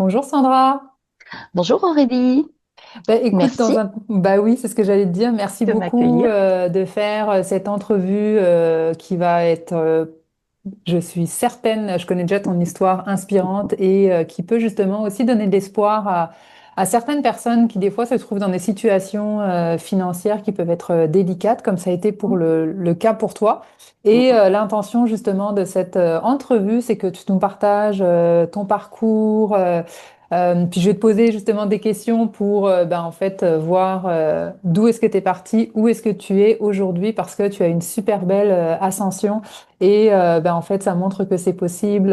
Bonjour Sandra. Bonjour Aurélie, Écoute, merci bah oui, c'est ce que j'allais te dire. Merci de beaucoup m'accueillir. de faire cette entrevue qui va être, je suis certaine, je connais déjà ton histoire inspirante et qui peut justement aussi donner de l'espoir à certaines personnes qui des fois se trouvent dans des situations financières qui peuvent être délicates, comme ça a été pour le cas pour toi. Et l'intention justement de cette entrevue, c'est que tu nous partages ton parcours. Puis je vais te poser justement des questions pour en fait voir d'où est-ce que tu es parti, où est-ce que tu es aujourd'hui parce que tu as une super belle ascension et en fait ça montre que c'est possible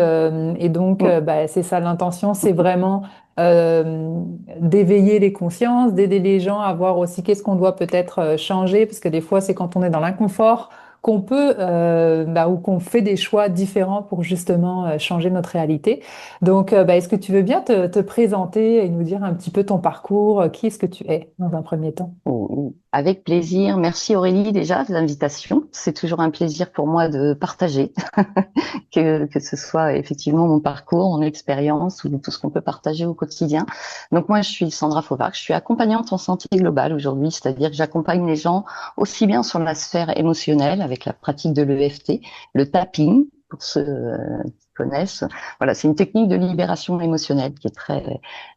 et donc c'est ça l'intention, c'est vraiment euh, d'éveiller les consciences, d'aider les gens à voir aussi qu'est-ce qu'on doit peut-être changer parce que des fois c'est quand on est dans l'inconfort qu'on peut ou qu'on fait des choix différents pour justement changer notre réalité. Donc, est-ce que tu veux bien te présenter et nous dire un petit peu ton parcours? Qui est-ce que tu es dans un premier temps? Avec plaisir. Merci Aurélie déjà de l'invitation. C'est toujours un plaisir pour moi de partager, que ce soit effectivement mon parcours, mon expérience ou tout ce qu'on peut partager au quotidien. Donc moi, je suis Sandra Fauvard, je suis accompagnante en santé globale aujourd'hui, c'est-à-dire que j'accompagne les gens aussi bien sur la sphère émotionnelle avec la pratique de l'EFT, le tapping, pour ceux qui connaissent. Voilà, c'est une technique de libération émotionnelle qui est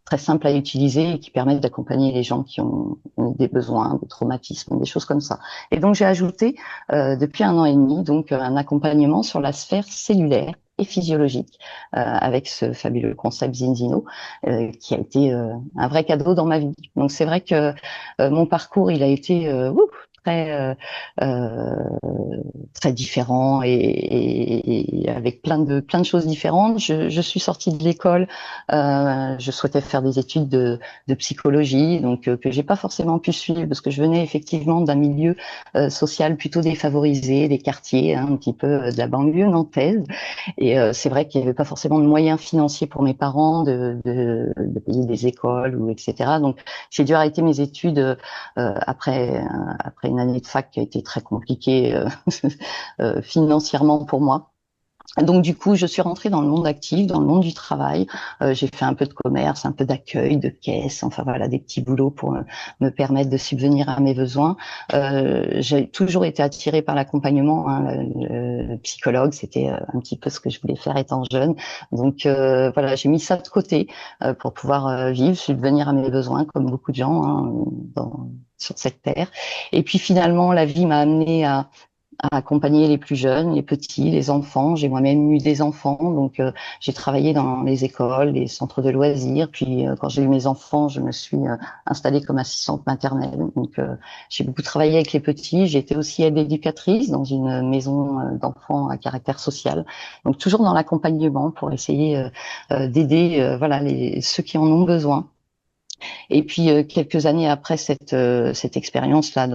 très simple à utiliser et qui permet d'accompagner les gens qui ont des besoins, des traumatismes, des choses comme ça. Et donc j'ai ajouté depuis 1 an et demi donc un accompagnement sur la sphère cellulaire et physiologique avec ce fabuleux concept Zinzino qui a été un vrai cadeau dans ma vie. Donc c'est vrai que mon parcours il a été très très différent et avec plein de choses différentes. Je suis sortie de l'école, je souhaitais faire des études de psychologie, donc que j'ai pas forcément pu suivre parce que je venais effectivement d'un milieu social plutôt défavorisé, des quartiers hein, un petit peu de la banlieue nantaise. Et c'est vrai qu'il n'y avait pas forcément de moyens financiers pour mes parents de payer des écoles ou etc. Donc j'ai dû arrêter mes études après une année de fac qui a été très compliquée financièrement pour moi. Donc du coup, je suis rentrée dans le monde actif, dans le monde du travail. J'ai fait un peu de commerce, un peu d'accueil, de caisse, enfin voilà, des petits boulots pour me permettre de subvenir à mes besoins. J'ai toujours été attirée par l'accompagnement. Hein, le psychologue, c'était un petit peu ce que je voulais faire étant jeune. Donc voilà, j'ai mis ça de côté pour pouvoir vivre, subvenir à mes besoins, comme beaucoup de gens hein, sur cette terre. Et puis finalement, la vie m'a amenée à accompagner les plus jeunes, les petits, les enfants. J'ai moi-même eu des enfants, donc j'ai travaillé dans les écoles, les centres de loisirs. Puis quand j'ai eu mes enfants, je me suis installée comme assistante maternelle. Donc j'ai beaucoup travaillé avec les petits. J'ai été aussi aide éducatrice dans une maison d'enfants à caractère social. Donc toujours dans l'accompagnement pour essayer d'aider voilà ceux qui en ont besoin. Et puis quelques années après cette expérience-là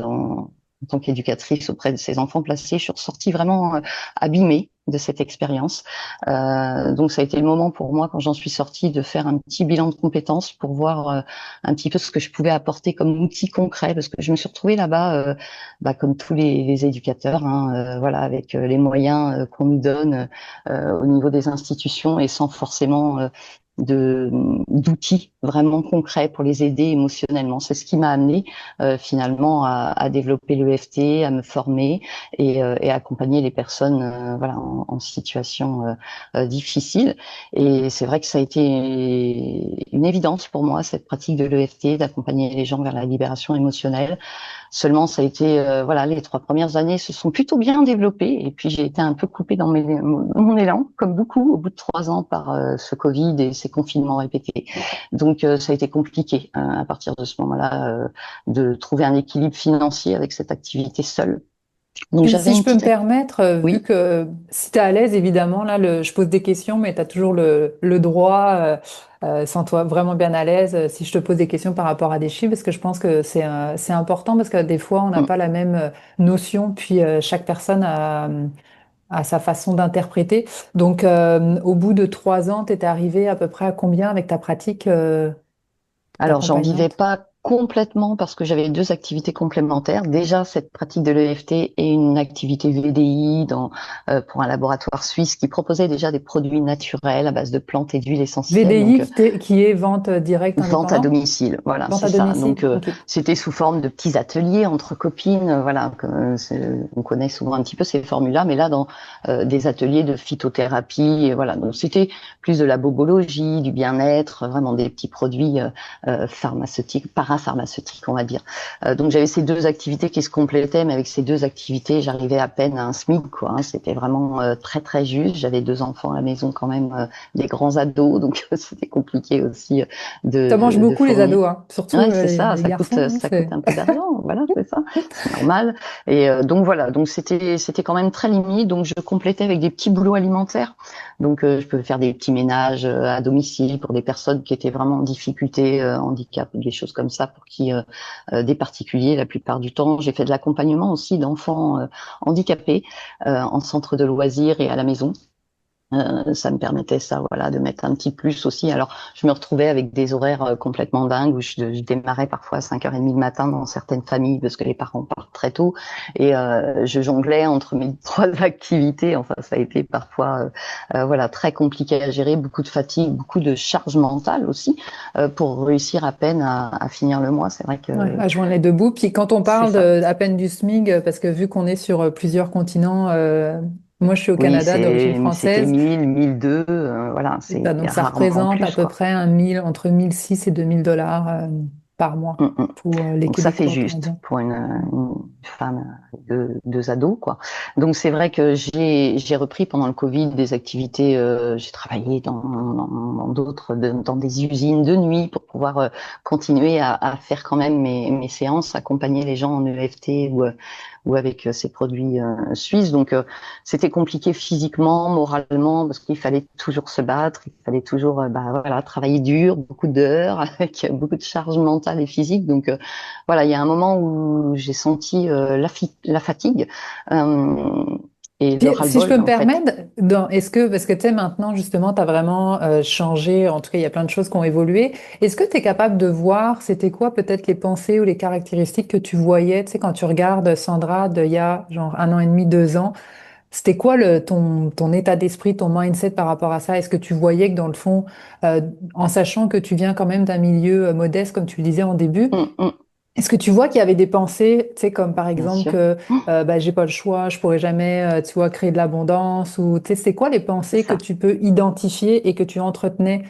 en tant qu'éducatrice auprès de ces enfants placés, je suis ressortie vraiment abîmée de cette expérience. Donc ça a été le moment pour moi, quand j'en suis sortie, de faire un petit bilan de compétences pour voir un petit peu ce que je pouvais apporter comme outil concret, parce que je me suis retrouvée là-bas, comme tous les éducateurs, hein, voilà, avec les moyens qu'on nous donne au niveau des institutions et sans forcément de d'outils vraiment concrets pour les aider émotionnellement. C'est ce qui m'a amené finalement à développer l'EFT, à me former et accompagner les personnes voilà en situation difficile. Et c'est vrai que ça a été une évidence pour moi cette pratique de l'EFT, d'accompagner les gens vers la libération émotionnelle. Seulement, ça a été, voilà, les 3 premières années se sont plutôt bien développées. Et puis, j'ai été un peu coupée dans mon élan, comme beaucoup, au bout de 3 ans par ce Covid et ces confinements répétés. Donc, ça a été compliqué à partir de ce moment-là de trouver un équilibre financier avec cette activité seule. Donc, Puis, j'avais si je une peux me petite... permettre, vu Oui. que si tu es à l'aise, évidemment, là, je pose des questions, mais tu as toujours le droit, sans toi vraiment bien à l'aise, si je te pose des questions par rapport à des chiffres, parce que je pense que c'est important, parce que des fois, on n'a Mm. pas la même notion, puis chaque personne a sa façon d'interpréter. Donc, au bout de 3 ans, tu étais arrivé à peu près à combien avec ta pratique Alors, j'en vivais d'accompagnante? pas complètement parce que j'avais deux activités complémentaires. Déjà, cette pratique de l'EFT et une activité VDI pour un laboratoire suisse qui proposait déjà des produits naturels à base de plantes et d'huiles essentielles. VDI Donc, qui est vente directe vente à indépendante? domicile, voilà, Vente c'est à ça. domicile, Donc, ok. c'était sous forme de petits ateliers entre copines, voilà. On connaît souvent un petit peu ces formules-là, mais là, dans des ateliers de phytothérapie, et voilà. Donc, c'était plus de la bobologie, du bien-être, vraiment des petits produits pharmaceutiques, parapharmaceutiques, on va dire. Donc, j'avais ces deux activités qui se complétaient, mais avec ces deux activités, j'arrivais à peine à un SMIC, quoi. Hein. C'était vraiment très, très juste. J'avais deux enfants à la maison quand même, des grands ados, donc c'était compliqué aussi Ça mange de beaucoup les fournir. ados, hein. Surtout Ouais, c'est ça, les garçons, hein, ça coûte un peu d'argent, voilà, c'est ça, c'est normal. Et donc voilà, donc c'était quand même très limite. Donc je complétais avec des petits boulots alimentaires. Donc je peux faire des petits ménages à domicile pour des personnes qui étaient vraiment en difficulté, handicap, des choses comme ça, pour qui des particuliers la plupart du temps. J'ai fait de l'accompagnement aussi d'enfants handicapés en centre de loisirs et à la maison. Ça me permettait ça, voilà, de mettre un petit plus aussi. Alors, je me retrouvais avec des horaires complètement dingues où je démarrais parfois à 5h30 le matin dans certaines familles parce que les parents partent très tôt et je jonglais entre mes trois activités. Enfin, ça a été parfois, voilà, très compliqué à gérer, beaucoup de fatigue, beaucoup de charge mentale aussi pour réussir à peine à finir le mois. C'est vrai que ouais, à joindre les deux bouts. Puis quand on c'est parle ça. à peine du SMIC, parce que vu qu'on est sur plusieurs continents, moi je suis au Oui, Canada d'origine c'était française, 1000, 1002, voilà, c'est c'est ça, donc ça rarement représente à plus, peu quoi. près entre 1006 et 2000 $ par mois Mm, mm. pour les Donc ça fait Québécois juste canadiens. pour une femme de deux ados, quoi. Donc c'est vrai que j'ai repris pendant le Covid des activités. J'ai travaillé dans d'autres dans des usines de nuit pour pouvoir continuer à faire quand même mes séances, accompagner les gens en EFT ou avec ces produits suisses. Donc c'était compliqué physiquement, moralement, parce qu'il fallait toujours se battre, il fallait toujours bah, voilà, travailler dur, beaucoup d'heures, avec beaucoup de charge mentale et physique. Donc voilà, il y a un moment où j'ai senti la fatigue et le Puis, si je peux ras-le-bol me en fait. permettre, est-ce que, parce que tu sais, maintenant, justement, tu as vraiment changé, en tout cas, il y a plein de choses qui ont évolué. Est-ce que tu es capable de voir, c'était quoi peut-être les pensées ou les caractéristiques que tu voyais, tu sais, quand tu regardes Sandra d'il y a genre 1 an et demi, 2 ans, c'était quoi ton état d'esprit, ton mindset par rapport à ça? Est-ce que tu voyais que dans le fond, en sachant que tu viens quand même d'un milieu modeste, comme tu le disais en début, Mm, est-ce que tu vois qu'il y avait des pensées, tu sais, comme par bien exemple sûr, que bah, j'ai pas le choix, je pourrais jamais, tu vois, créer de l'abondance ou tu sais, c'est quoi les c'est pensées que ça. tu peux identifier et que tu entretenais?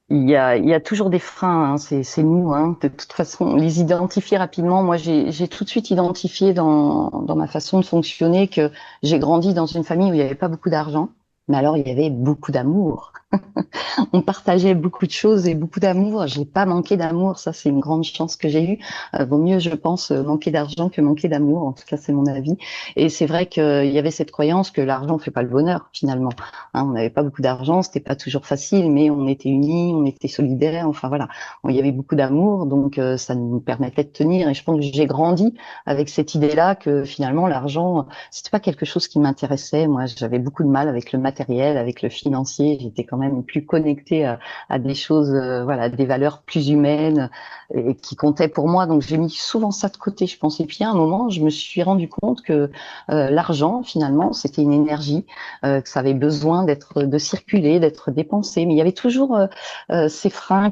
Il y a toujours des freins, hein, c'est nous, hein. De toute façon, on les identifier rapidement. Moi, j'ai tout de suite identifié dans ma façon de fonctionner que j'ai grandi dans une famille où il n'y avait pas beaucoup d'argent, mais alors il y avait beaucoup d'amour. On partageait beaucoup de choses et beaucoup d'amour. J'ai pas manqué d'amour, ça c'est une grande chance que j'ai eue. Vaut mieux, je pense, manquer d'argent que manquer d'amour. En tout cas, c'est mon avis. Et c'est vrai qu'il y avait cette croyance que l'argent fait pas le bonheur finalement. Hein, on n'avait pas beaucoup d'argent, c'était pas toujours facile, mais on était unis, on était solidaires. Enfin voilà, il y avait beaucoup d'amour, donc ça nous permettait de tenir. Et je pense que j'ai grandi avec cette idée-là que finalement l'argent, c'était pas quelque chose qui m'intéressait. Moi, j'avais beaucoup de mal avec le matériel, avec le financier. J'étais quand même plus connectée à des choses, voilà, des valeurs plus humaines et qui comptaient pour moi. Donc j'ai mis souvent ça de côté, je pense. Et puis à un moment, je me suis rendu compte que l'argent, finalement, c'était une énergie, que ça avait besoin de circuler, d'être dépensé. Mais il y avait toujours ces freins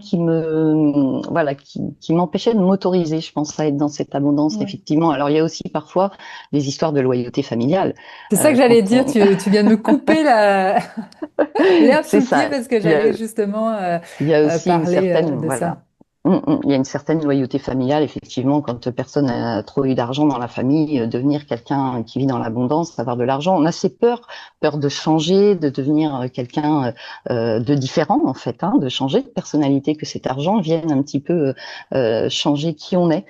voilà, qui m'empêchaient de m'autoriser, je pense, à être dans cette abondance, Ouais. effectivement. Alors il y a aussi parfois des histoires de loyauté familiale. C'est ça que Quand j'allais dire, on... tu viens de me couper l'herbe sous C'est le pied ça. parce que j'allais justement Il y a aussi une parler certaine, de voilà. ça. Il y a une certaine loyauté familiale, effectivement, quand personne n'a trop eu d'argent dans la famille, devenir quelqu'un qui vit dans l'abondance, avoir de l'argent, on a assez peur, peur de changer, de devenir quelqu'un de différent, en fait, hein, de changer de personnalité, que cet argent vienne un petit peu changer qui on est.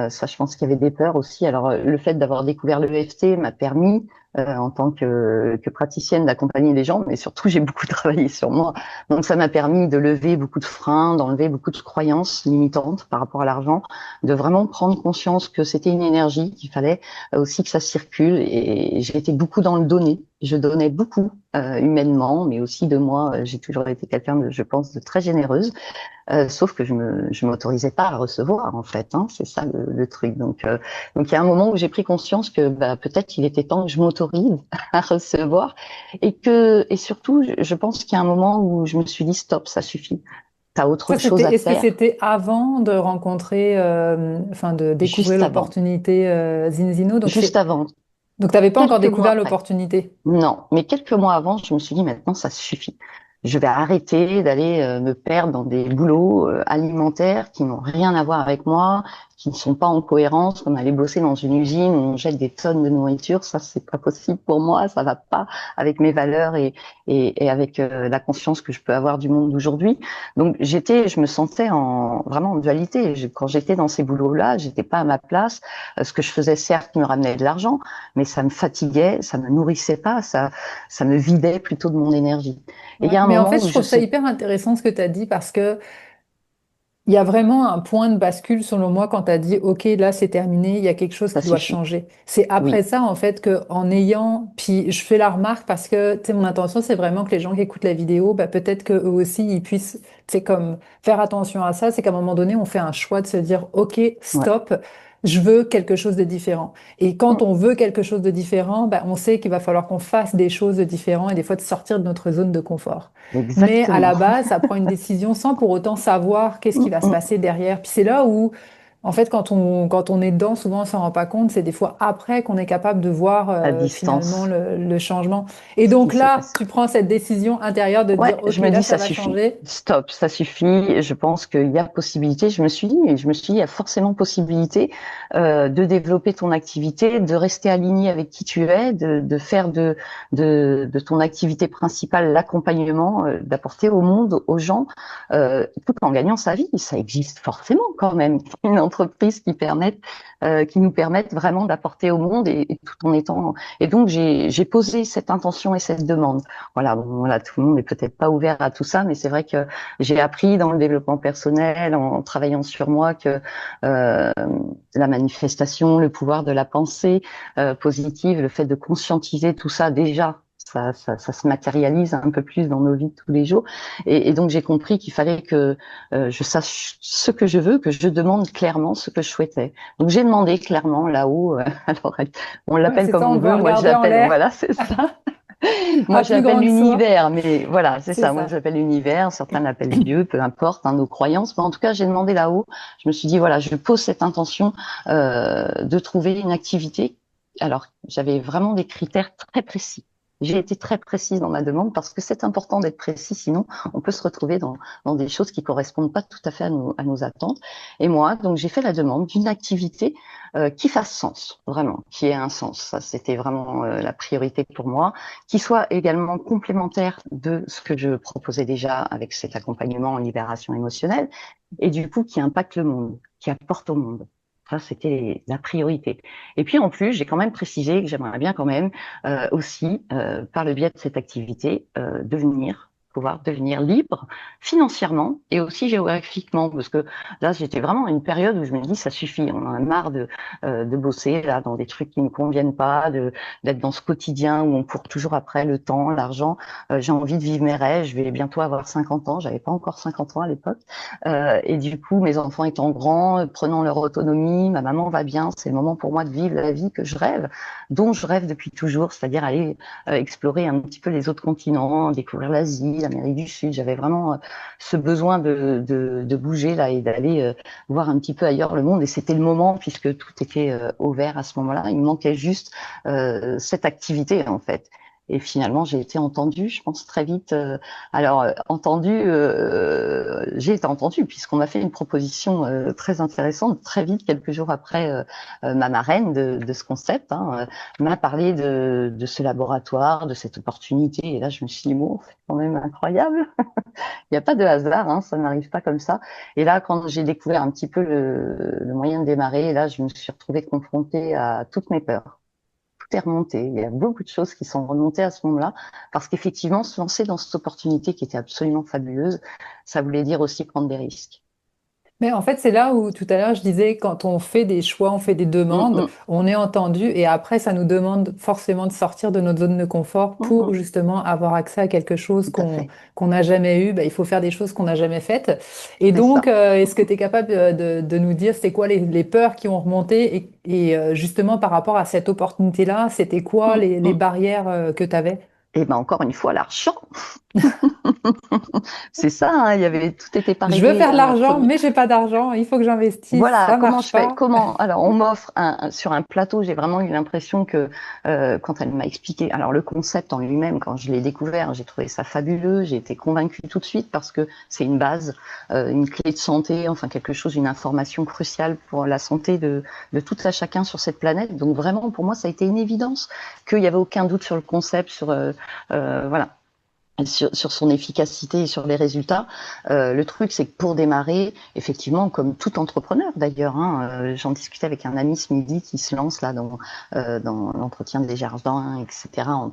Ça, je pense qu'il y avait des peurs aussi. Alors, le fait d'avoir découvert le l'EFT m'a permis, en tant que praticienne, d'accompagner les gens, mais surtout, j'ai beaucoup travaillé sur moi. Donc ça m'a permis de lever beaucoup de freins, d'enlever beaucoup de croyances limitantes par rapport à l'argent, de vraiment prendre conscience que c'était une énergie, qu'il fallait aussi que ça circule. Et j'ai été beaucoup dans le donner. je donnais beaucoup humainement, mais aussi de moi. J'ai toujours été quelqu'un de, je pense, de très généreuse. Sauf que je m'autorisais pas à recevoir en fait, hein, c'est ça le truc. Donc il y a un moment où j'ai pris conscience que bah, peut-être il était temps que je m'autorise à recevoir et surtout je pense qu'il y a un moment où je me suis dit stop, ça suffit. T'as autre Ça, chose c'était, à est-ce que faire. c'était avant de rencontrer, enfin, de découvrir Juste avant, l'opportunité Zinzino? juste avant, Donc, tu n'avais pas encore quelques mois découvert après. l'opportunité. Non, mais quelques mois avant, je me suis dit maintenant ça suffit. Je vais arrêter d'aller me perdre dans des boulots alimentaires qui n'ont rien à voir avec moi, qui ne sont pas en cohérence, comme aller bosser dans une usine où on jette des tonnes de nourriture, ça c'est pas possible pour moi, ça va pas avec mes valeurs et avec la conscience que je peux avoir du monde d'aujourd'hui. Donc je me sentais vraiment en dualité. Quand j'étais dans ces boulots-là, j'étais pas à ma place. Ce que je faisais certes me ramenait de l'argent, mais ça me fatiguait, ça me nourrissait pas, ça me vidait plutôt de mon énergie. Et il y Ouais. a un Mais en moment fait, où je je trouve ça sais, hyper intéressant ce que tu as dit parce que il y a vraiment un point de bascule, selon moi, quand tu as dit, OK, là, c'est terminé, il y a quelque chose ça qui doit suffit. changer. C'est après Oui, ça, en fait, que en ayant, puis je fais la remarque parce que, tu sais, mon intention, c'est vraiment que les gens qui écoutent la vidéo, bah, peut-être qu'eux aussi, ils puissent, tu sais, comme faire attention à ça, c'est qu'à un moment donné, on fait un choix de se dire, OK, ouais, stop, je veux quelque chose de différent. Et quand mm, on veut quelque chose de différent, bah, on sait qu'il va falloir qu'on fasse des choses de différentes et des fois de sortir de notre zone de confort. Mais à la exactement. base, ça prend une décision sans pour autant savoir qu'est-ce qui Mm, va se mm. passer derrière. Puis c'est là où, en fait, quand on est dedans, souvent on s'en rend pas compte. C'est des fois après qu'on est capable de voir À finalement distance, le changement. Et ce qui donc s'est là, passé. tu prends cette décision intérieure de te Ouais, dire, OK, je me là, dis ça ça va suffit. changer. Stop, ça suffit. Je pense qu'il y a possibilité. Je me suis dit, il y a forcément possibilité de développer ton activité, de rester aligné avec qui tu es, de faire de ton activité principale l'accompagnement, d'apporter au monde, aux gens, tout en gagnant sa vie. Ça existe forcément quand même une entreprise qui nous permette vraiment d'apporter au monde et tout en étant. Et donc j'ai posé cette intention et cette demande. Voilà, bon, voilà, tout le monde n'est peut-être pas ouvert à tout ça, mais c'est vrai que j'ai appris dans le développement personnel, en travaillant sur moi, que la manifestation, le pouvoir de la pensée positive, le fait de conscientiser tout ça déjà. Ça se matérialise un peu plus dans nos vies de tous les jours. Et donc, j'ai compris qu'il fallait que je sache ce que je veux, que je demande clairement ce que je souhaitais. Donc, j'ai demandé clairement là-haut, alors on Ouais, l'appelle c'est comme ça, on on doit veut, moi regarder en j'appelle, l'air voilà, c'est ça. Moi, à je plus l'appelle grande soi. l'univers, mais voilà, c'est C'est ça. Moi, ça. j'appelle l'univers. Certains l'appellent Dieu, peu importe, hein, nos croyances. Mais en tout cas, j'ai demandé là-haut. Je me suis dit, voilà, je pose cette intention de trouver une activité. Alors, j'avais vraiment des critères très précis. J'ai été très précise dans ma demande parce que c'est important d'être précis, sinon on peut se retrouver dans des choses qui correspondent pas tout à fait à nos attentes. Et moi, donc, j'ai fait la demande d'une activité qui fasse sens, vraiment, qui ait un sens. Ça, c'était vraiment la priorité pour moi, qui soit également complémentaire de ce que je proposais déjà avec cet accompagnement en libération émotionnelle, et du coup qui impacte le monde, qui apporte au monde. Ça, c'était la priorité. Et puis en plus, j'ai quand même précisé que j'aimerais bien quand même aussi, par le biais de cette activité, pouvoir devenir libre financièrement et aussi géographiquement, parce que là, j'étais vraiment à une période où je me dis, ça suffit, on en a marre de bosser là dans des trucs qui ne conviennent pas, d'être dans ce quotidien où on court toujours après le temps, l'argent. J'ai envie de vivre mes rêves. Je vais bientôt avoir 50 ans. J'avais pas encore 50 ans à l'époque. Et du coup, mes enfants étant grands, prenant leur autonomie, ma maman va bien. C'est le moment pour moi de vivre la vie que je rêve, dont je rêve depuis toujours, c'est-à-dire aller explorer un petit peu les autres continents, découvrir l'Asie, l'Amérique du Sud. J'avais vraiment ce besoin de bouger là et d'aller voir un petit peu ailleurs le monde. Et c'était le moment puisque tout était ouvert à ce moment-là. Il me manquait juste cette activité en fait. Et finalement, j'ai été entendue, je pense très vite. J'ai été entendue puisqu'on m'a fait une proposition très intéressante très vite, quelques jours après ma marraine de ce concept, hein, m'a parlé de ce laboratoire, de cette opportunité. Et là, je me suis dit, bon, c'est quand même incroyable. Il n'y a pas de hasard, hein, ça n'arrive pas comme ça. Et là, quand j'ai découvert un petit peu le moyen de démarrer, là, je me suis retrouvée confrontée à toutes mes peurs. Tout est remonté. Il y a beaucoup de choses qui sont remontées à ce moment-là, parce qu'effectivement, se lancer dans cette opportunité qui était absolument fabuleuse, ça voulait dire aussi prendre des risques. Mais en fait, c'est là où tout à l'heure je disais, quand on fait des choix, on fait des Mm, demandes, mm, on est entendu et après, ça nous demande forcément de sortir de notre zone de confort mm, pour mm, justement avoir accès à quelque chose tout à fait. qu'on n'a jamais eu. Ben, il faut faire des choses qu'on n'a jamais faites. Et C'est donc, ça. est-ce que tu es capable de nous dire c'est quoi les peurs qui ont remonté justement par rapport à cette opportunité-là, c'était quoi Mm, les mm. barrières que tu avais? Et ben encore une fois, l'argent. C'est ça, hein, il y avait tout était pas Je veux réglé. faire de Hein, l'argent, mais j'ai pas d'argent, il faut que j'investisse, voilà, ça comment marche je fais? pas. Comment? Alors, on m'offre sur un plateau. J'ai vraiment eu l'impression que quand elle m'a expliqué, alors le concept en lui-même, quand je l'ai découvert, j'ai trouvé ça fabuleux. J'ai été convaincue tout de suite parce que c'est une base, une clé de santé, enfin quelque chose, une information cruciale pour la santé de tout à chacun sur cette planète. Donc vraiment, pour moi, ça a été une évidence qu'il y avait aucun doute sur le concept, sur voilà sur son efficacité et sur les résultats. Le truc, c'est que pour démarrer, effectivement, comme tout entrepreneur d'ailleurs, hein, j'en discutais avec un ami ce midi qui se lance là dans l'entretien des jardins, etc. En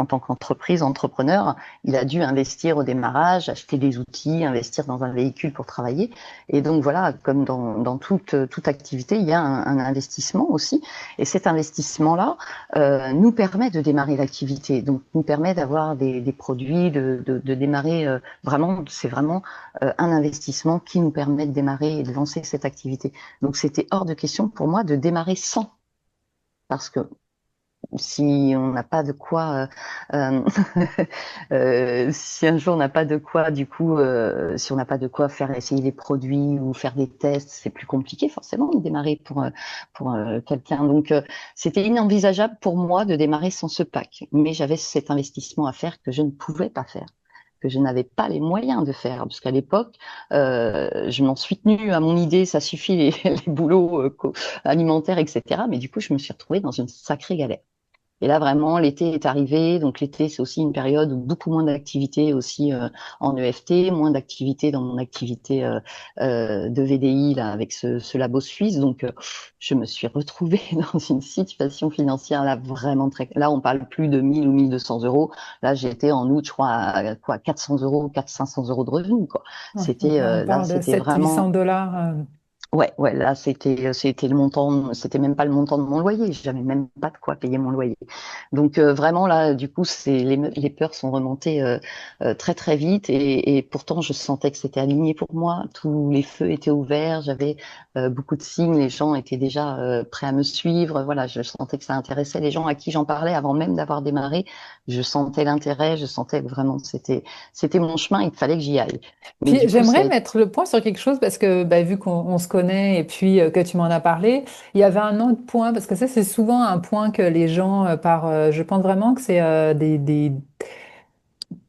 tant qu'entreprise, entrepreneur, il a dû investir au démarrage, acheter des outils, investir dans un véhicule pour travailler. Et donc voilà, comme dans toute activité, il y a un investissement aussi. Et cet investissement-là, nous permet de démarrer l'activité, donc nous permet d'avoir des produits, de démarrer vraiment, c'est vraiment un investissement qui nous permet de démarrer et de lancer cette activité. Donc c'était hors de question pour moi de démarrer sans, parce que si on n'a pas de quoi, si un jour on n'a pas de quoi, du coup, si on n'a pas de quoi faire essayer les produits ou faire des tests, c'est plus compliqué forcément de démarrer pour quelqu'un. Donc c'était inenvisageable pour moi de démarrer sans ce pack, mais j'avais cet investissement à faire que je ne pouvais pas faire, que je n'avais pas les moyens de faire, parce qu'à l'époque, je m'en suis tenue à mon idée, ça suffit les boulots alimentaires, etc. Mais du coup, je me suis retrouvée dans une sacrée galère. Et là, vraiment, l'été est arrivé. Donc, l'été, c'est aussi une période où beaucoup moins d'activités aussi en EFT, moins d'activités dans mon activité de VDI là, avec ce labo suisse. Donc, je me suis retrouvée dans une situation financière là vraiment très. Là, on parle plus de 1000 ou 1200 euros. Là, j'étais en août, je crois, à quoi, 400 euros, 400, 500 euros de revenus, quoi. Ouais, donc là, on Là, parle de c'était 700-800 vraiment. dollars. Ouais, ouais, là c'était le montant, c'était même pas le montant de mon loyer, j'avais même pas de quoi payer mon loyer. Donc vraiment là, du coup, c'est les peurs sont remontées très très vite et pourtant je sentais que c'était aligné pour moi, tous les feux étaient ouverts, j'avais beaucoup de signes, les gens étaient déjà prêts à me suivre, voilà, je sentais que ça intéressait les gens à qui j'en parlais avant même d'avoir démarré, je sentais l'intérêt, je sentais que vraiment c'était mon chemin, il fallait que j'y aille. Mais Puis du coup, ça a j'aimerais été mettre le point sur quelque chose parce que bah, vu qu'on se connaît et puis que tu m'en as parlé, il y avait un autre point parce que ça c'est souvent un point que les gens je pense vraiment que c'est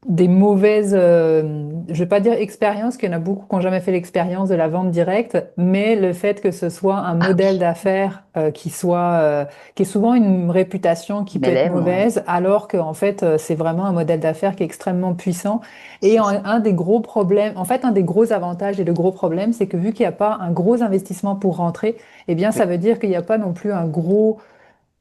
des mauvaises, je vais pas dire expériences, qu'il y en a beaucoup qui n'ont jamais fait l'expérience de la vente directe, mais le fait que ce soit un ah modèle oui, d'affaires qui est souvent une réputation qui peut être MLM, ouais. mauvaise, alors qu'en fait, c'est vraiment un modèle d'affaires qui est extrêmement puissant. Et C'est ça. un des gros problèmes, en fait, un des gros avantages et le gros problème, c'est que vu qu'il n'y a pas un gros investissement pour rentrer, eh bien, ça Oui, veut dire qu'il n'y a pas non plus un gros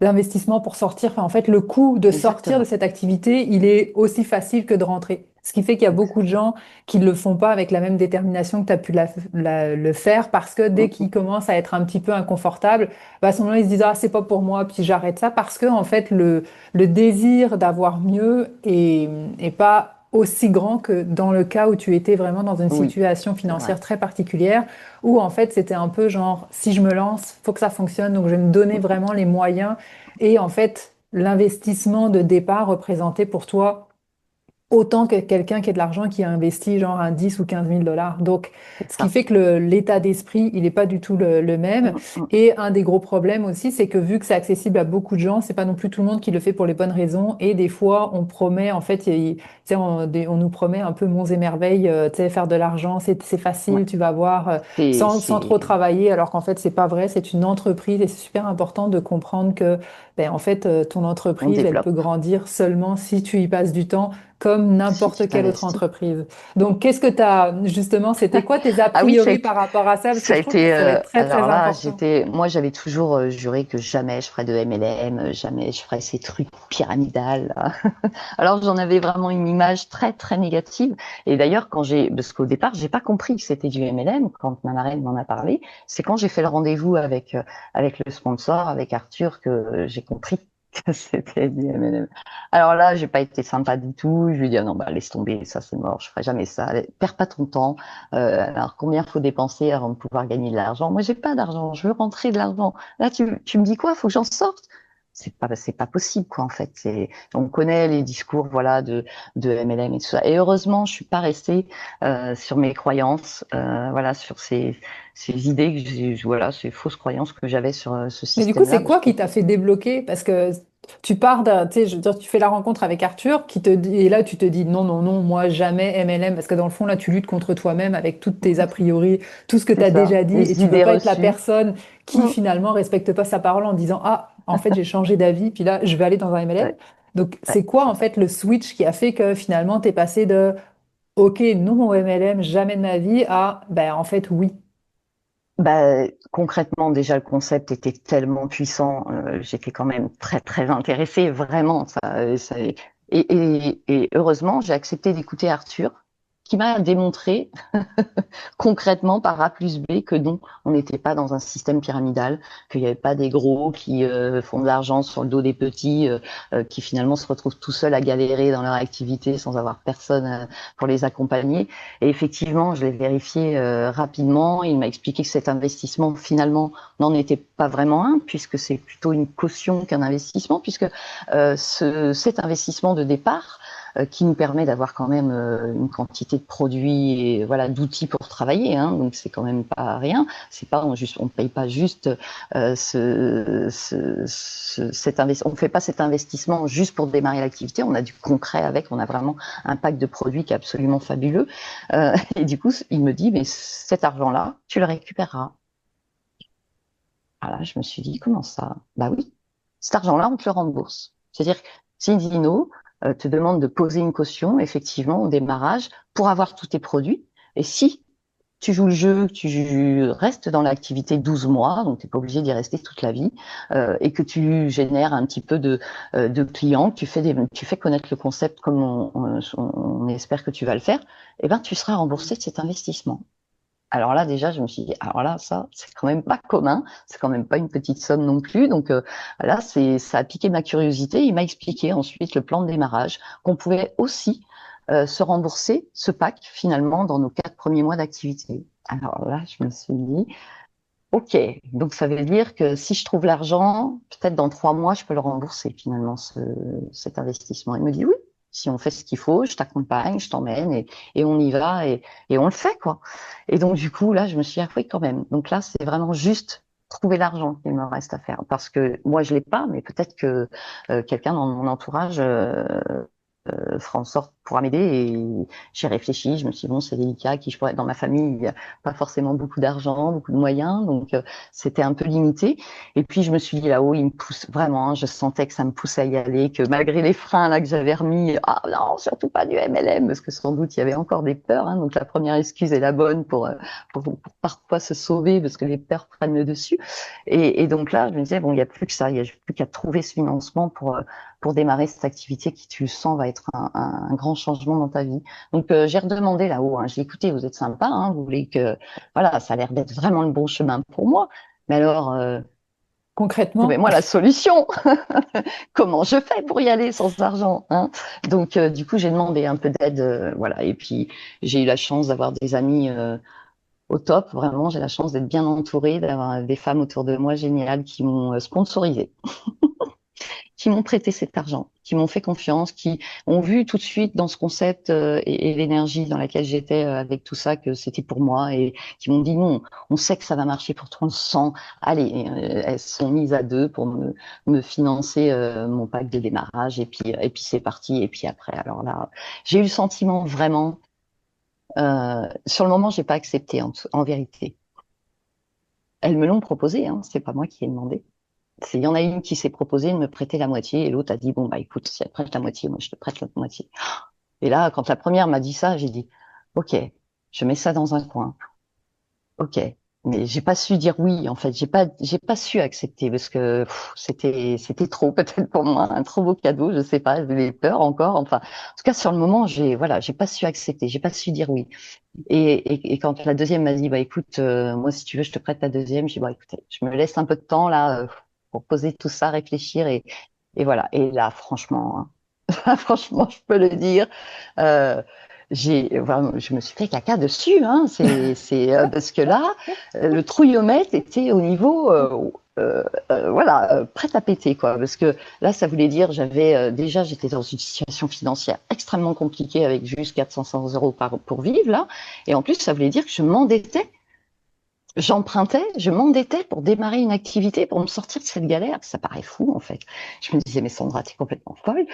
d'investissement pour sortir. Enfin, en fait, le coût de sortir de exactement. cette activité, il est aussi facile que de rentrer. Ce qui fait qu'il y a beaucoup de Exactement. gens qui ne le font pas avec la même détermination que tu as pu le faire parce que dès Mm, qu'ils mm. commencent à être un petit peu inconfortables, bah, à ce moment-là, ils se disent, ah, c'est pas pour moi, puis j'arrête ça parce que, en fait, le désir d'avoir mieux est pas aussi grand que dans le cas où tu étais vraiment dans une Oui, situation c'est vrai. financière très particulière, où en fait c'était un peu genre, si je me lance, faut que ça fonctionne, donc je vais me donner Mm, mm. vraiment les moyens et en fait, l'investissement de départ représentait pour toi autant que quelqu'un qui a de l'argent qui a investi genre un 10 ou 15 000 dollars. Donc, C'est ce qui ça. fait que l'état d'esprit, il n'est pas du tout le même. Mm, mm. Et un des gros problèmes aussi, c'est que vu que c'est accessible à beaucoup de gens, c'est pas non plus tout le monde qui le fait pour les bonnes raisons. Et des fois, on promet, en fait, tu sais, on nous promet un peu monts et merveilles, tu sais, faire de l'argent, c'est Ouais. facile, tu vas voir, sans trop C'est travailler, alors qu'en fait, c'est pas vrai. C'est une entreprise et c'est super important de comprendre que ben, en fait, ton On entreprise, elle peut développe. grandir seulement si tu y passes du temps comme Si tu n'importe quelle autre t'investis. entreprise. Donc, qu'est-ce que tu as, justement, c'était quoi tes a Ah oui, priori par rapport à ça? Parce que ça a je trouve que été. ça va être très, Alors très là, important. moi, j'avais toujours juré que jamais je ferais de MLM, jamais je ferais ces trucs pyramidales, là. Alors j'en avais vraiment une image très très négative. Et d'ailleurs, parce qu'au départ, j'ai pas compris que c'était du MLM quand ma marraine m'en a parlé. C'est quand j'ai fait le rendez-vous avec le sponsor, avec Arthur, que j'ai compris que c'était du MLM. Alors là, j'ai pas été sympa du tout. Je lui ai dit ah non, bah laisse tomber, ça c'est mort, je ferai jamais ça. Allez, perds pas ton temps. Alors combien faut dépenser avant de pouvoir gagner de l'argent? Moi, j'ai pas d'argent, je veux rentrer de l'argent. Là, tu me dis quoi? Faut que j'en sorte? C'est pas possible quoi en fait. On connaît les discours voilà de MLM et tout ça. Et heureusement, je suis pas restée sur mes croyances, voilà sur ces idées que voilà ces fausses croyances que j'avais sur ce Mais du coup, système-là c'est parce quoi que qui t'a fait débloquer? Parce que tu pars d'un, tu sais, je veux dire, tu fais la rencontre avec Arthur qui te dit, et là, tu te dis non, non, non, moi, jamais MLM, parce que dans le fond, là, tu luttes contre toi-même avec toutes tes a priori, tout ce que tu c'est as ça, déjà dit, et les tu veux idées pas être la reçues. personne qui Mm. finalement respecte pas sa parole en disant, ah, en fait, j'ai changé d'avis, puis là, je vais aller dans un MLM. Ouais, Donc, ouais, c'est quoi, c'est en ça. fait, le switch qui a fait que finalement, tu es passé de, OK, non au MLM, jamais de ma vie, à, ben, en fait, oui. Bah, concrètement, déjà, le concept était tellement puissant, j'étais quand même très, très intéressée, vraiment. Et heureusement, j'ai accepté d'écouter Arthur, qui m'a démontré concrètement par A plus B que non, on n'était pas dans un système pyramidal, qu'il n'y avait pas des gros qui font de l'argent sur le dos des petits, qui finalement se retrouvent tout seuls à galérer dans leur activité sans avoir personne pour les accompagner. Et effectivement, je l'ai vérifié rapidement. Il m'a expliqué que cet investissement finalement n'en était pas vraiment un, puisque c'est plutôt une caution qu'un investissement, puisque cet investissement de départ qui nous permet d'avoir quand même une quantité de produits et voilà d'outils pour travailler. Hein, donc c'est quand même pas rien. C'est pas on paye pas juste on fait pas cet investissement juste pour démarrer l'activité. On a du concret avec. On a vraiment un pack de produits qui est absolument fabuleux. Et du coup, il me dit mais cet argent-là, tu le récupéreras. Alors là, je me suis dit comment ça? Bah oui, cet argent-là, on te le rembourse. C'est-à-dire que si Dino te demande de poser une caution, effectivement, au démarrage, pour avoir tous tes produits, et si tu joues le jeu, tu restes dans l'activité 12 mois, donc tu n'es pas obligé d'y rester toute la vie, et que tu génères un petit peu de clients, tu fais connaître le concept comme on espère que tu vas le faire, eh ben, tu seras remboursé de cet investissement. Alors là, déjà, je me suis dit, alors là, ça, c'est quand même pas commun, c'est quand même pas une petite somme non plus. Donc là, ça a piqué ma curiosité. Il m'a expliqué ensuite le plan de démarrage, qu'on pouvait aussi se rembourser ce pack finalement dans nos 4 premiers mois d'activité. Alors là, je me suis dit, ok, donc ça veut dire que si je trouve l'argent, peut-être dans 3 mois, je peux le rembourser finalement cet investissement. Il me dit oui, si on fait ce qu'il faut, je t'accompagne, je t'emmène et on y va et on le fait quoi. Et donc du coup là, je me suis dit ah oui quand même. Donc là, c'est vraiment juste trouver l'argent qu'il me reste à faire parce que moi je l'ai pas, mais peut-être que quelqu'un dans mon entourage fera en sorte pourra m'aider et j'ai réfléchi, je me suis dit bon c'est délicat, qui je pourrais dans ma famille, il n'y a pas forcément beaucoup d'argent, beaucoup de moyens, donc c'était un peu limité. Et puis je me suis dit là-haut, il me pousse vraiment, hein, je sentais que ça me poussait à y aller, que malgré les freins là que j'avais remis, ah non, surtout pas du MLM, parce que sans doute il y avait encore des peurs, hein, donc la première excuse est la bonne pour parfois se sauver parce que les peurs prennent le dessus. Et donc là, je me disais bon, il n'y a plus que ça, il n'y a plus qu'à trouver ce financement pour démarrer cette activité qui, tu le sens, va être un grand changement dans ta vie. Donc, j'ai redemandé là-haut, hein, j'ai écouté, vous êtes sympa, hein, vous voulez que, voilà, ça a l'air d'être vraiment le bon chemin pour moi. Mais alors, Concrètement, trouvez-moi la solution. Comment je fais pour y aller sans argent, hein? Donc, du coup, j'ai demandé un peu d'aide, voilà. Et puis, j'ai eu la chance d'avoir des amis au top. Vraiment, j'ai la chance d'être bien entourée, d'avoir des femmes autour de moi géniales qui m'ont sponsorisée, qui m'ont prêté cet argent, qui m'ont fait confiance, qui ont vu tout de suite dans ce concept et l'énergie dans laquelle j'étais avec tout ça que c'était pour moi et qui m'ont dit non, on sait que ça va marcher pour toi, on le sent. Allez, elles se sont mises à deux pour me financer mon pack de démarrage et puis c'est parti. Et puis après, alors là, j'ai eu le sentiment vraiment, sur le moment, j'ai pas accepté en vérité. Elles me l'ont proposé, hein, c'est pas moi qui ai demandé. Il y en a une qui s'est proposée de me prêter la moitié et l'autre a dit, bon, bah écoute, si elle prête la moitié, moi je te prête l'autre moitié. Et là, quand la première m'a dit ça, j'ai dit, ok, je mets ça dans un coin. Ok. Mais j'ai pas su dire oui, en fait. J'ai pas su accepter parce que c'était trop peut-être pour moi, un trop beau cadeau, je sais pas, j'avais peur encore. Enfin, en tout cas, sur le moment, j'ai pas su accepter, j'ai pas su dire oui. Et quand la deuxième m'a dit, bah écoute, moi si tu veux, je te prête la deuxième. J'ai dit, bah écoutez, je me laisse un peu de temps là pour poser tout ça, réfléchir et voilà. Et là, franchement, hein, franchement, je peux le dire, euh, vraiment, je me suis fait caca dessus, hein. Parce que là, le trouillomètre était au niveau, voilà, prêt à péter quoi. Parce que là, ça voulait dire, déjà, j'étais dans une situation financière extrêmement compliquée avec juste 400 euros pour vivre là, et en plus, ça voulait dire que je m'endettais. J'empruntais, je m'endettais pour démarrer une activité, pour me sortir de cette galère. Ça paraît fou, en fait. Je me disais, mais Sandra, t'es complètement folle.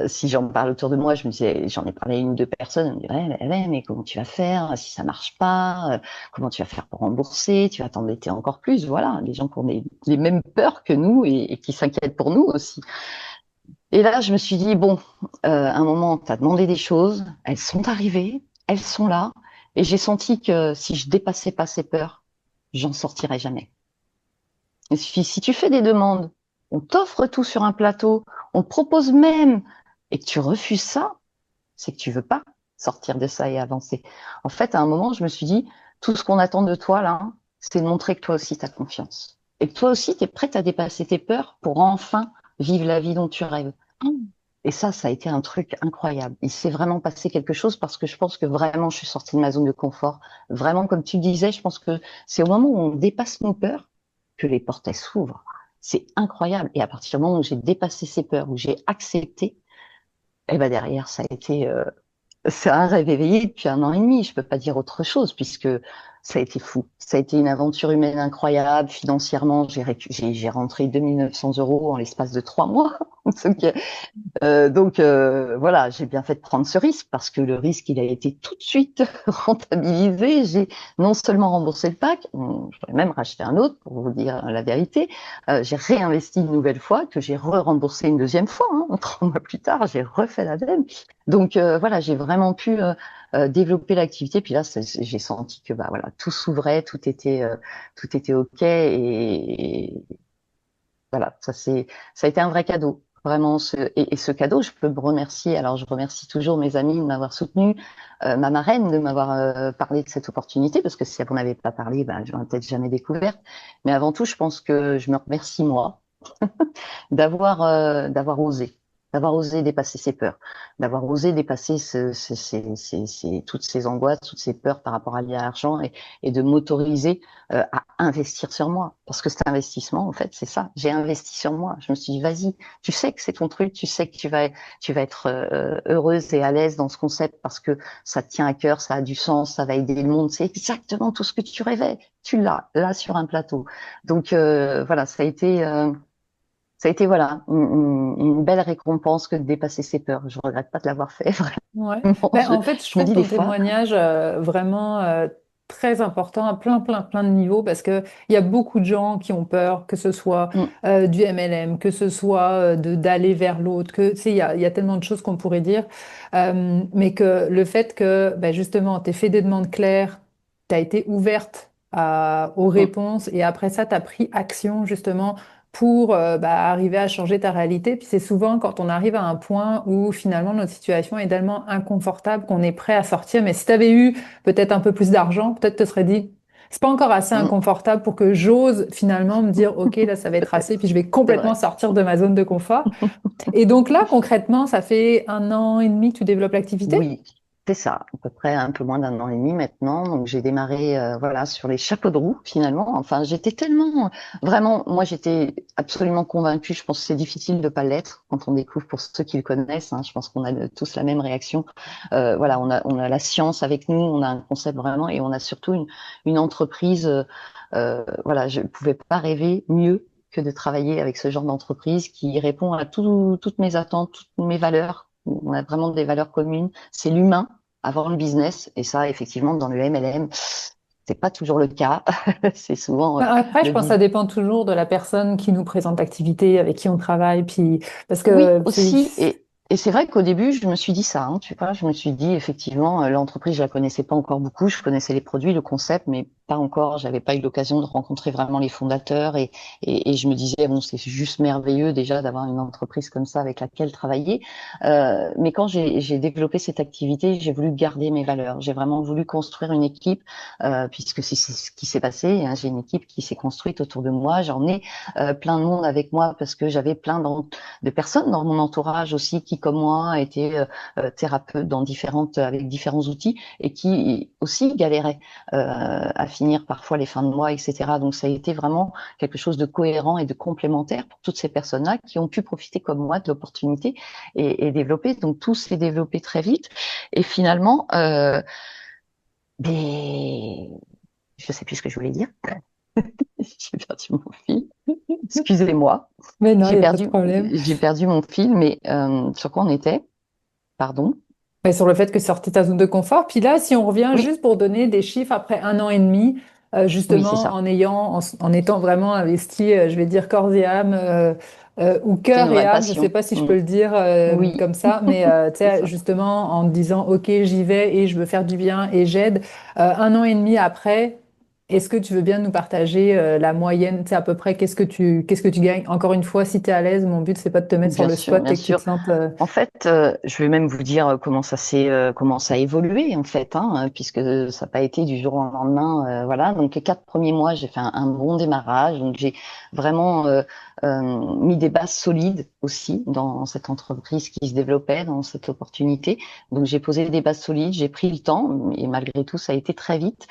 Si j'en parle autour de moi, je me disais, j'en ai parlé à une ou deux personnes, elles me disaient, ouais, mais comment tu vas faire si ça marche pas? Comment tu vas faire pour rembourser? Tu vas t'endetter encore plus. Voilà, les gens qui ont les mêmes peurs que nous et qui s'inquiètent pour nous aussi. Et là, je me suis dit, bon, à un moment, tu as demandé des choses, elles sont arrivées, elles sont là, et j'ai senti que si je dépassais pas ces peurs, j'en sortirais jamais. Et si tu fais des demandes, on t'offre tout sur un plateau, on te propose même, et que tu refuses ça, c'est que tu veux pas sortir de ça et avancer. En fait, à un moment, je me suis dit, tout ce qu'on attend de toi, là, c'est de montrer que toi aussi, tu as confiance. Et que toi aussi, tu es prête à dépasser tes peurs pour enfin vivre la vie dont tu rêves. Et ça a été un truc incroyable. Il s'est vraiment passé quelque chose parce que je pense que vraiment, je suis sortie de ma zone de confort. Vraiment, comme tu disais, je pense que c'est au moment où on dépasse nos peurs que les portes elles s'ouvrent. C'est incroyable. Et à partir du moment où j'ai dépassé ces peurs, où j'ai accepté, et ben derrière, c'est un rêve éveillé depuis 1 an et demi. Je peux pas dire autre chose puisque ça a été fou. Ça a été une aventure humaine incroyable. Financièrement, j'ai rentré 2 900 euros en l'espace de 3 mois. Voilà, j'ai bien fait de prendre ce risque parce que le risque, il a été tout de suite rentabilisé. J'ai non seulement remboursé le pack, j'aurais même racheté un autre pour vous dire la vérité. J'ai réinvesti une nouvelle fois, que j'ai re-remboursé une deuxième fois. 3 mois plus tard, j'ai refait la même. Donc voilà, j'ai vraiment pu développer l'activité. Puis là, j'ai senti que bah voilà, tout s'ouvrait, tout était ok et voilà, ça a été un vrai cadeau. Vraiment, et ce cadeau, je peux me remercier. Alors, je remercie toujours mes amis de m'avoir soutenu, ma marraine de m'avoir parlé de cette opportunité, parce que si elle m'en avait pas parlé, ben, je l'aurais peut-être jamais découverte. Mais avant tout, je pense que je me remercie moi d'avoir osé dépasser ses peurs, d'avoir osé dépasser toutes ces angoisses, toutes ces peurs par rapport à l'argent et de m'autoriser à investir sur moi. Parce que cet investissement, en fait, c'est ça. J'ai investi sur moi. Je me suis dit, vas-y, tu sais que c'est ton truc, tu sais que tu vas être heureuse et à l'aise dans ce concept parce que ça te tient à cœur, ça a du sens, ça va aider le monde. C'est exactement tout ce que tu rêvais. Tu l'as, là, sur un plateau. Donc, voilà, ça a été voilà une belle récompense que de dépasser ses peurs. Je regrette pas de l'avoir fait Ouais. vraiment. Ben, en fait, je Je me trouve dis des ton fois, témoignage vraiment très important à plein de niveaux parce que il y a beaucoup de gens qui ont peur, que ce soit mm, du MLM, que ce soit d'aller vers l'autre, que tu sais, il y a tellement de choses qu'on pourrait dire, mais que le fait que ben, justement, tu fait des demandes claires, tu as été ouverte aux mm, réponses et après ça, tu as pris action justement pour bah, arriver à changer ta réalité. Puis c'est souvent quand on arrive à un point où finalement notre situation est tellement inconfortable qu'on est prêt à sortir. Mais si tu avais eu peut-être un peu plus d'argent, peut-être te serais dit, c'est pas encore assez mm, inconfortable pour que j'ose finalement me dire, OK, là ça va être assez, puis je peut-être, vais c'est complètement vrai. sortir de ma zone de confort. Et donc là, concrètement, ça fait 1 an et demi que tu développes l'activité? Oui, c'est ça, à peu près un peu moins d'1 an et demi maintenant. Donc j'ai démarré voilà sur les chapeaux de roue finalement. Enfin, j'étais tellement vraiment, moi j'étais absolument convaincue. Je pense que c'est difficile de pas l'être quand on découvre pour ceux qui le connaissent. Hein, je pense qu'on a tous la même réaction. Voilà, on a la science avec nous, on a un concept vraiment et on a surtout une entreprise. Voilà, je pouvais pas rêver mieux que de travailler avec ce genre d'entreprise qui répond à toutes mes attentes, toutes mes valeurs. On a vraiment des valeurs communes. C'est l'humain avant le business. Et ça, effectivement, dans le MLM, C'est pas toujours le cas. C'est souvent Après, je le pense que ça dit. dépend toujours de la personne qui nous présente l'activité, avec qui on travaille, puis parce Oui, que c'est aussi. Et c'est vrai qu'au début, je me suis dit ça. Hein, tu vois, je me suis dit effectivement, l'entreprise, je la connaissais pas encore beaucoup. Je connaissais les produits, le concept, mais pas encore. J'avais pas eu l'occasion de rencontrer vraiment les fondateurs. Et je me disais, bon, c'est juste merveilleux déjà d'avoir une entreprise comme ça avec laquelle travailler. Mais quand j'ai développé cette activité, j'ai voulu garder mes valeurs. J'ai vraiment voulu construire une équipe, puisque c'est ce qui s'est passé. Hein, j'ai une équipe qui s'est construite autour de moi. J'en ai plein de monde avec moi parce que j'avais plein de personnes dans mon entourage aussi qui, comme moi, étaient thérapeutes dans avec différents outils et qui aussi galéraient à finir parfois les fins de mois, etc. Donc ça a été vraiment quelque chose de cohérent et de complémentaire pour toutes ces personnes-là qui ont pu profiter comme moi de l'opportunité et développer. Donc tout s'est développé très vite et finalement, ben, je sais plus ce que je voulais dire. J'ai perdu mon fil. Excusez-moi. mais non, il J'ai n'y a pas de perdu, problème. j'ai perdu mon fil, mais sur quoi on était? Pardon. Et sur le fait que sortir ta zone de confort. Puis là, si on revient Oui, juste pour donner des chiffres après 1 an et demi, oui, c'est justement ça. en étant vraiment investi, je vais dire corps et âme, ou C'est une cœur et vraie âme, je ne sais passion. pas si je Mm. peux le dire Oui, comme ça, mais tu c'est sais, ça. justement en te disant, OK, j'y vais et je veux faire du bien et j'aide. 1 an et demi après, est-ce que tu veux bien nous partager la moyenne, tu sais, à peu près, qu'est-ce que tu gagnes? Encore une fois, si tu es à l'aise, mon but, c'est pas de te mettre sur Bien le sûr, spot bien et que tu te sûr. sentes... En fait, je vais même vous dire comment ça a évolué en fait, hein, puisque ça n'a pas été du jour au lendemain. Voilà. Donc les 4 premiers mois, j'ai fait un bon démarrage. Donc j'ai vraiment mis des bases solides aussi dans cette entreprise qui se développait, dans cette opportunité. Donc j'ai posé des bases solides, j'ai pris le temps et malgré tout, ça a été très vite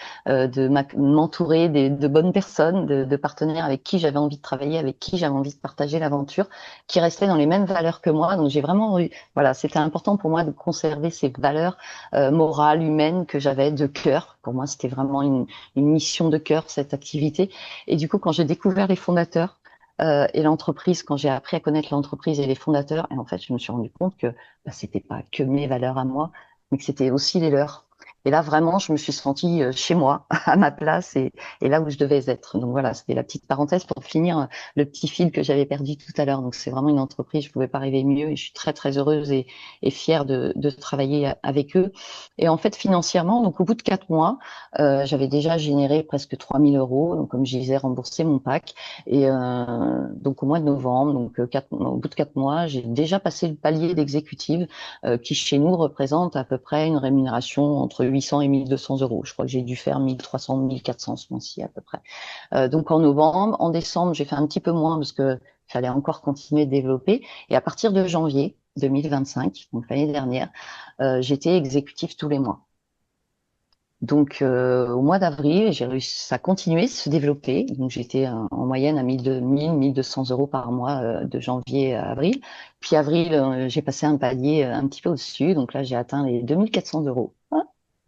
m'entourer de bonnes personnes, de partenaires avec qui j'avais envie de travailler, avec qui j'avais envie de partager l'aventure, qui restaient dans les mêmes valeurs que moi. Donc j'ai vraiment eu, voilà, c'était important pour moi de conserver ces valeurs morales, humaines que j'avais de cœur. Pour moi, c'était vraiment une mission de cœur, cette activité. Et du coup, quand j'ai découvert les fondateurs et l'entreprise, quand j'ai appris à connaître l'entreprise et les fondateurs, et en fait, je me suis rendu compte que bah, c'était pas que mes valeurs à moi, mais que c'était aussi les leurs. Et là, vraiment, je me suis sentie chez moi, à ma place et là où je devais être. Donc voilà, c'était la petite parenthèse pour finir le petit fil que j'avais perdu tout à l'heure. Donc c'est vraiment une entreprise, je pouvais pas rêver mieux et je suis très très heureuse et fière de travailler avec eux. Et en fait financièrement, donc au bout de 4 mois, j'avais déjà généré presque 3 000 euros, donc comme je disais, remboursé mon pack. Et donc au mois de novembre, donc au bout de 4 mois, j'ai déjà passé le palier d'exécutive qui chez nous représente à peu près une rémunération entre 800 et 1 200 euros. Je crois que j'ai dû faire 1 300, 1 400 ce mois-ci à peu près. Donc en novembre, en décembre, j'ai fait un petit peu moins parce que fallait encore continuer de développer. Et à partir de janvier 2025, donc l'année dernière, j'étais exécutive tous les mois. Donc au mois d'avril, j'ai réussi, ça a continué de se développer. Donc j'étais en moyenne à 1 200 euros par mois de janvier à avril. Puis avril, j'ai passé un palier un petit peu au-dessus. Donc là, j'ai atteint les 2 400 euros.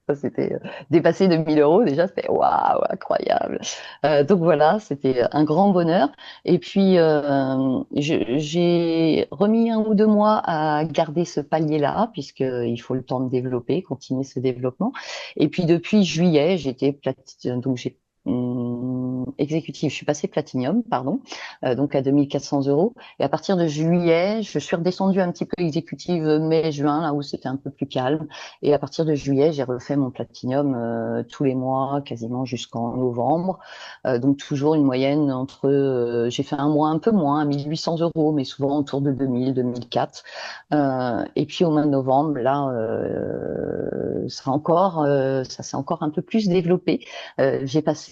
Ça, c'était dépasser 2 000 euros déjà, c'était waouh, incroyable. Donc voilà, c'était un grand bonheur. Et puis j'ai remis 1 ou 2 mois à garder ce palier-là, puisque il faut le temps de développer, continuer ce développement. Et puis depuis juillet, j'étais donc j'ai exécutive, je suis passée platinium, pardon, donc à 2 400 euros. Et à partir de juillet, je suis redescendue un petit peu exécutive mai-juin, là où c'était un peu plus calme. Et à partir de juillet, j'ai refait mon platinum tous les mois, quasiment jusqu'en novembre. Donc toujours une moyenne entre, j'ai fait un mois un peu moins, à 1 800 euros, mais souvent autour de 2000, 2004. Et puis au mois de novembre, là, ça s'est encore un peu plus développé.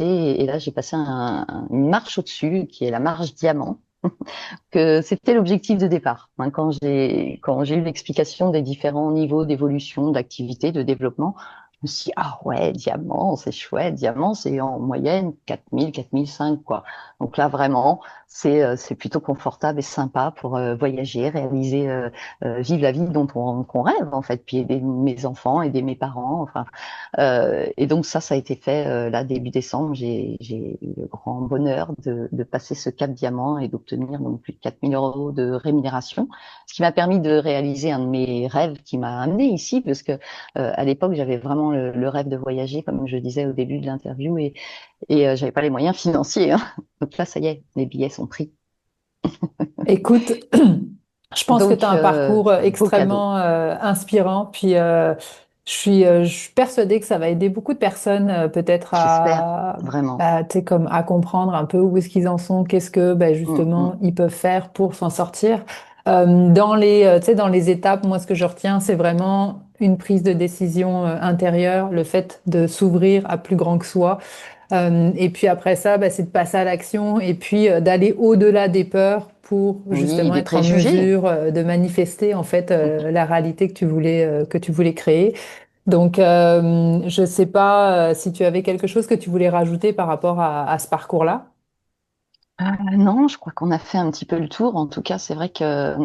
Et là, j'ai passé une marche au-dessus, qui est la marche diamant, que c'était l'objectif de départ. Hein, quand j'ai eu l'explication des différents niveaux d'évolution, d'activité, de développement, je me suis dit, ah ouais, diamant, c'est chouette. Diamant, c'est en moyenne 4000, 4005, quoi. Donc là, vraiment, c'est plutôt confortable et sympa pour voyager, réaliser, vivre la vie dont qu'on rêve en fait, puis aider mes enfants, aider mes parents, enfin. Et donc ça a été fait là début décembre. J'ai eu le grand bonheur de passer ce cap diamant et d'obtenir donc plus de 4 000 € de rémunération, ce qui m'a permis de réaliser un de mes rêves qui m'a amené ici, parce que à l'époque j'avais vraiment le rêve de voyager, comme je disais au début de l'interview, et j'avais pas les moyens financiers, hein. Donc là, ça y est, les billets sont pris. Écoute, je pense que tu as Donc, un parcours beau cadeau. extrêmement inspirant. Puis je suis persuadée que ça va aider beaucoup de personnes peut-être J'espère vraiment. tu sais, comme à comprendre un peu où est-ce qu'ils en sont, qu'est-ce que ben, Mm, justement mm. ils peuvent faire pour s'en sortir. Tu sais, dans les étapes, moi ce que je retiens, c'est vraiment une prise de décision intérieure, le fait de s'ouvrir à plus grand que soi. Et puis après ça, bah, c'est de passer à l'action et puis d'aller au-delà des peurs pour Oui, justement des être en préjugés. mesure de manifester en fait la réalité que tu voulais créer. Donc, je sais pas si tu avais quelque chose que tu voulais rajouter par rapport à ce parcours-là. Non, je crois qu'on a fait un petit peu le tour. En tout cas, c'est vrai que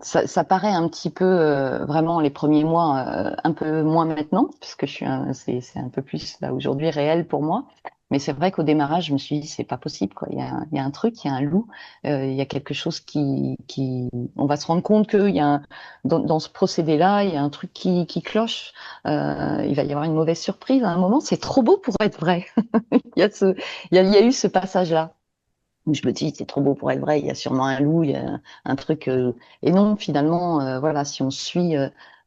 ça paraît un petit peu vraiment les premiers mois, un peu moins maintenant, puisque c'est un peu plus là aujourd'hui réel pour moi. Mais c'est vrai qu'au démarrage, je me suis dit c'est pas possible quoi. Il y a un truc, il y a un loup, il y a quelque chose on va se rendre compte qu'il y a dans ce procédé-là, il y a un truc qui cloche. Il va y avoir une mauvaise surprise à un moment. C'est trop beau pour être vrai. Il y a il y a eu ce passage-là où je me dis c'est trop beau pour être vrai, il y a sûrement un loup, il y a un truc et non finalement voilà, si on suit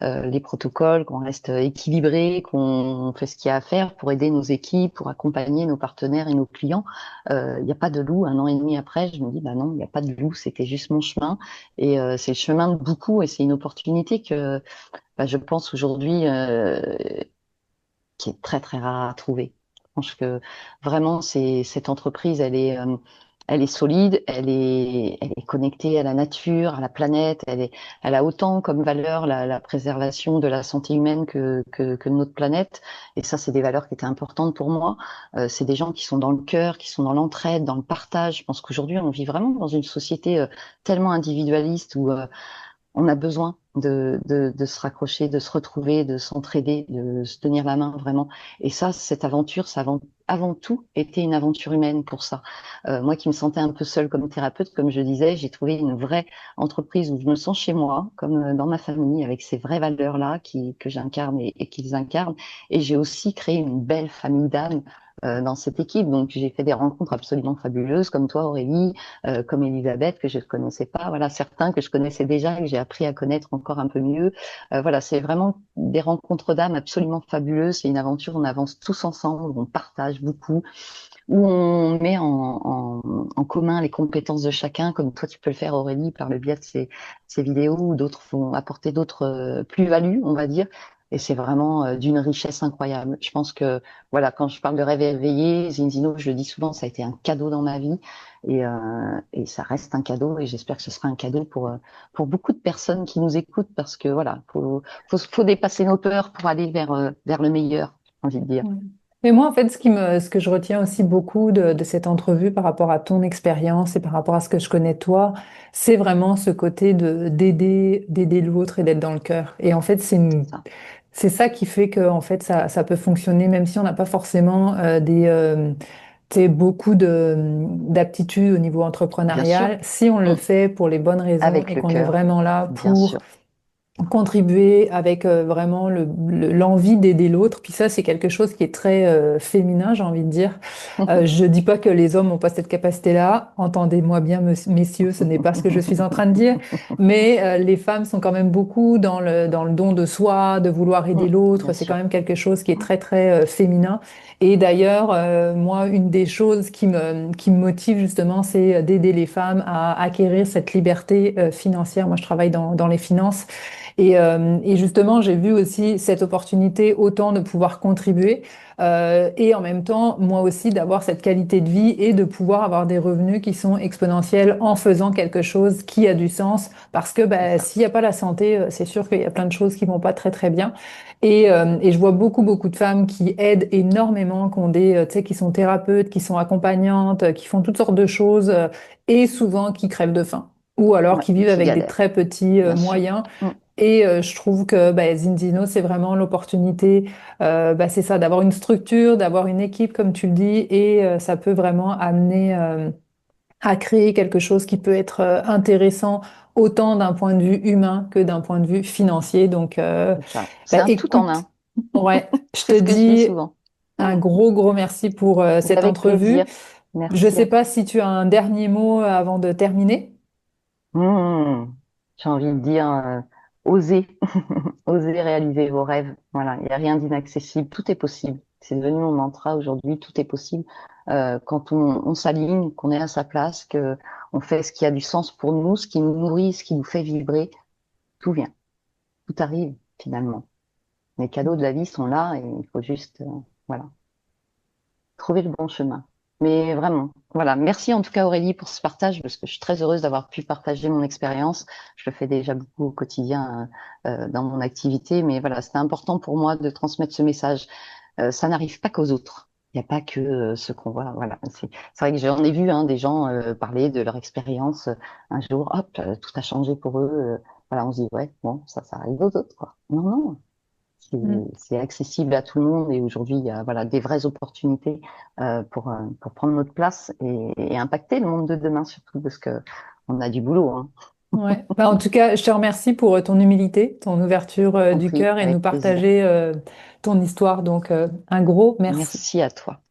les protocoles, qu'on reste équilibré, qu'on fait ce qu'il y a à faire pour aider nos équipes, pour accompagner nos partenaires et nos clients, il n'y a pas de loup. Un an et demi après, je me dis bah non, il n'y a pas de loup, c'était juste mon chemin, et c'est le chemin de beaucoup, et c'est une opportunité que bah, je pense aujourd'hui qui est très très rare à trouver. Je pense que vraiment cette entreprise, elle est solide, elle est connectée à la nature, à la planète. Elle a autant comme valeur la préservation de la santé humaine que notre planète. Et ça, c'est des valeurs qui étaient importantes pour moi. C'est des gens qui sont dans le cœur, qui sont dans l'entraide, dans le partage. Je pense qu'aujourd'hui, on vit vraiment dans une société tellement individualiste où on a besoin de se raccrocher, de se retrouver, de s'entraider, de se tenir la main vraiment. Et ça, cette aventure, avant tout été une aventure humaine pour ça. Moi qui me sentais un peu seule comme thérapeute, comme je disais, j'ai trouvé une vraie entreprise où je me sens chez moi, comme dans ma famille, avec ces vraies valeurs-là que j'incarne et qu'ils incarnent. Et j'ai aussi créé une belle famille d'âmes dans cette équipe. Donc j'ai fait des rencontres absolument fabuleuses, comme toi Aurélie, comme Elisabeth, que je ne connaissais pas, voilà, certains que je connaissais déjà et que j'ai appris à connaître encore un peu mieux. Voilà, c'est vraiment des rencontres d'âmes absolument fabuleuses. C'est une aventure, on avance tous ensemble, on partage beaucoup, où on met en commun les compétences de chacun, comme toi tu peux le faire Aurélie par le biais de ces vidéos, ou d'autres vont apporter d'autres plus-values, on va dire. Et c'est vraiment d'une richesse incroyable. Je pense que, voilà, quand je parle de rêve éveillé, Zinzino, je le dis souvent, ça a été un cadeau dans ma vie, et ça reste un cadeau, et j'espère que ce sera un cadeau pour beaucoup de personnes qui nous écoutent, parce que voilà, faut dépasser nos peurs pour aller vers le meilleur, j'ai envie de dire. Ouais. Mais moi, en fait, ce que je retiens aussi beaucoup de cette entrevue par rapport à ton expérience et par rapport à ce que je connais de toi, c'est vraiment ce côté d'aider l'autre et d'être dans le cœur. Et en fait, Ça, c'est ça qui fait que, en fait, ça peut fonctionner même si on n'a pas forcément tu sais, d'aptitudes au niveau bien sûr. entrepreneurial. Si on le Mm. fait pour les bonnes raisons Avec et le qu'on est cœur, vraiment là bien pour sûr. contribuer avec vraiment l'envie d'aider l'autre. Puis ça, c'est quelque chose qui est très féminin, j'ai envie de dire. Je dis pas que les hommes n'ont pas cette capacité-là. Entendez-moi bien, messieurs, ce n'est pas ce que je suis en train de dire. Mais les femmes sont quand même beaucoup dans le don de soi, de vouloir aider l'autre. Bien C'est quand sûr. même quelque chose qui est très, très féminin. Et d'ailleurs, moi, une des choses qui me motive justement, c'est d'aider les femmes à acquérir cette liberté financière. Moi, je travaille dans les finances. Et justement, j'ai vu aussi cette opportunité autant de pouvoir contribuer et en même temps, moi aussi, d'avoir cette qualité de vie et de pouvoir avoir des revenus qui sont exponentiels en faisant quelque chose qui a du sens. Parce que C'est bah, ça. s'il n'y a pas la santé, c'est sûr qu'il y a plein de choses qui vont pas très très bien. Et je vois beaucoup de femmes qui aident énormément, qui ont tu sais, qui sont thérapeutes, qui sont accompagnantes, qui font toutes sortes de choses et souvent qui crèvent de faim ou alors Ouais, qui vivent qui avec des galèrent, très petits bien sûr. moyens. Mm, Et je trouve que bah, Zinzino, c'est vraiment l'opportunité, bah, c'est ça, d'avoir une structure, d'avoir une équipe, comme tu le dis, et ça peut vraiment amener à créer quelque chose qui peut être intéressant autant d'un point de vue humain que d'un point de vue financier. Donc, c'est ça. C'est bah, un tout en écoute, un. ouais, je C'est te ce que je dis dis souvent. un gros merci pour cette Avec entrevue. plaisir. Je Merci sais à pas toi. si tu as un dernier mot avant de terminer. Hmm, j'ai envie de dire, osez, osez réaliser vos rêves. Voilà, il n'y a rien d'inaccessible, tout est possible. C'est devenu mon mantra aujourd'hui, tout est possible. Quand on s'aligne, qu'on est à sa place, que on fait ce qui a du sens pour nous, ce qui nous nourrit, ce qui nous fait vibrer, tout vient, tout arrive finalement. Les cadeaux de la vie sont là et il faut juste, voilà, trouver le bon chemin. Mais vraiment, voilà. Merci en tout cas Aurélie pour ce partage parce que je suis très heureuse d'avoir pu partager mon expérience. Je le fais déjà beaucoup au quotidien dans mon activité, mais voilà, c'était important pour moi de transmettre ce message. Ça n'arrive pas qu'aux autres. Il n'y a pas que ce qu'on voit. Voilà. C'est vrai que j'en ai vu hein, des gens parler de leur expérience. Un jour, hop, tout a changé pour eux. Voilà, on se dit ouais, bon, ça arrive aux autres, quoi. Non, non, c'est Mm. c'est accessible à tout le monde et aujourd'hui, il y a voilà, des vraies opportunités pour prendre notre place et impacter le monde de demain surtout parce que on a du boulot, hein. Ouais. Bah, en tout cas, je te remercie pour ton humilité, ton ouverture du Compris, cœur et nous avec plaisir. partager ton histoire. Donc, un gros merci. Merci à toi.